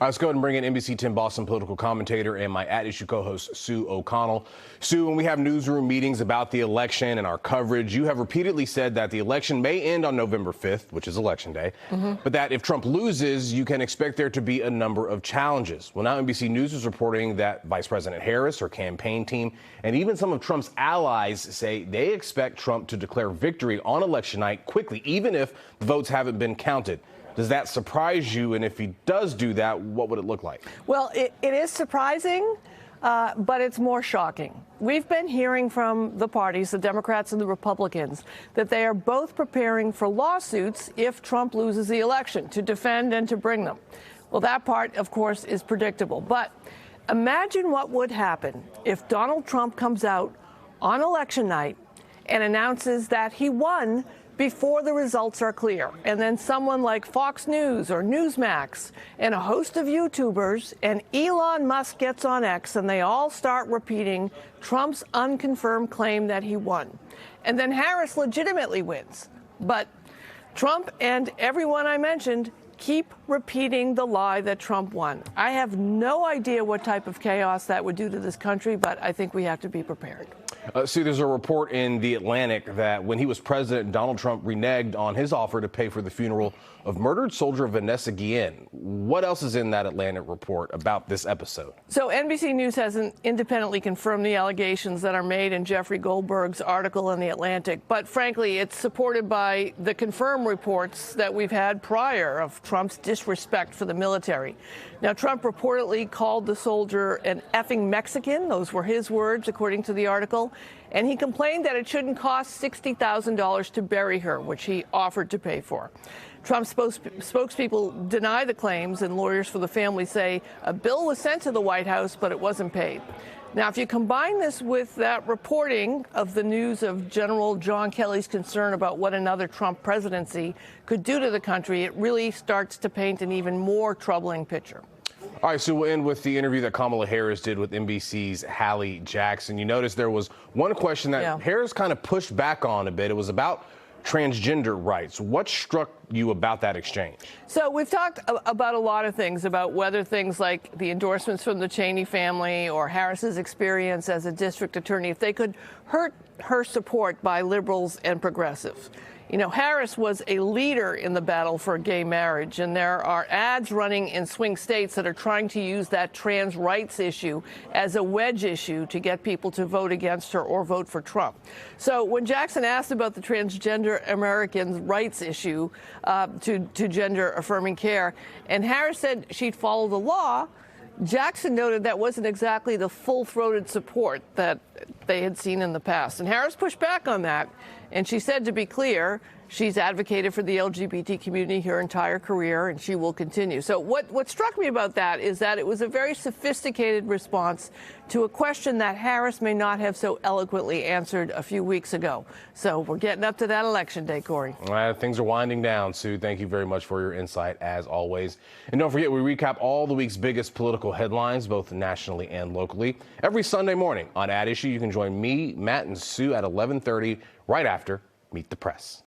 Let's go ahead and bring in NBC10 Boston political commentator and my at-issue co-host, Sue O'Connell. Sue, when we have newsroom meetings about the election and our coverage, you have repeatedly said that the election may end on November 5th, which is Election Day, but that if Trump loses, you can expect there to be a number of challenges. Well, now NBC News is reporting that Vice President Harris, her campaign team, and even some of Trump's allies say they expect Trump to declare victory on election night quickly, even if the votes haven't been counted. Does that surprise you? And if he does do that, what would it look like? Well, it is surprising, but it's more shocking. We've been hearing from the parties, the Democrats and the Republicans, that they are both preparing for lawsuits if Trump loses the election, to defend and to bring them. Well, that part, of course, is predictable. But imagine what would happen if Donald Trump comes out on election night and announces that he won before the results are clear. And then someone like Fox News or Newsmax and a host of YouTubers and Elon Musk gets on X and they all start repeating Trump's unconfirmed claim that he won. And then Harris legitimately wins. But Trump and everyone I mentioned keep repeating the lie that Trump won. I have no idea what type of chaos that would do to this country, but I think we have to be prepared. See, there's a report in The Atlantic that when he was president, Donald Trump reneged on his offer to pay for the funeral of murdered soldier Vanessa Guillen. What else is in that Atlantic report about this episode? So NBC News hasn't independently confirmed the allegations that are made in Jeffrey Goldberg's article in The Atlantic. But frankly, it's supported by the confirmed reports that we've had prior of Trump's disrespect for the military. Now, Trump reportedly called the soldier an effing Mexican. Those were his words, according to the article. And he complained that it shouldn't cost $60,000 to bury her, which he offered to pay for. Trump's spokespeople deny the claims, and lawyers for the family say a bill was sent to the White House, but it wasn't paid. Now, if you combine this with that reporting of the news of General John Kelly's concern about what another Trump presidency could do to the country, it really starts to paint an even more troubling picture. All right, so we'll end with the interview that Kamala Harris did with NBC's Hallie Jackson. You notice there was one question that Harris kind of pushed back on a bit. It was about transgender rights. What struck you about that exchange? So we've talked about a lot of things, about whether things like the endorsements from the Cheney family or Harris's experience as a district attorney, if they could hurt her support by liberals and progressives. You know, Harris was a leader in the battle for gay marriage, and there are ads running in swing states that are trying to use that trans rights issue as a wedge issue to get people to vote against her or vote for Trump. So when Jackson asked about the transgender Americans' rights issue to gender-affirming care, and Harris said she'd follow the law, Jackson noted that wasn't exactly the full-throated support that they had seen in the past. And Harris pushed back on that. And she said, to be clear, she's advocated for the LGBT community her entire career, and she will continue. So what struck me about that is that it was a very sophisticated response to a question that Harris may not have so eloquently answered a few weeks ago. So we're getting up to that election day, Corey. Things are winding down, Sue. Thank you very much for your insight, as always. And don't forget, we recap all the week's biggest political headlines, both nationally and locally, every Sunday morning on At Issue. You can join me, Matt, and Sue at 11:30 right after Meet the Press.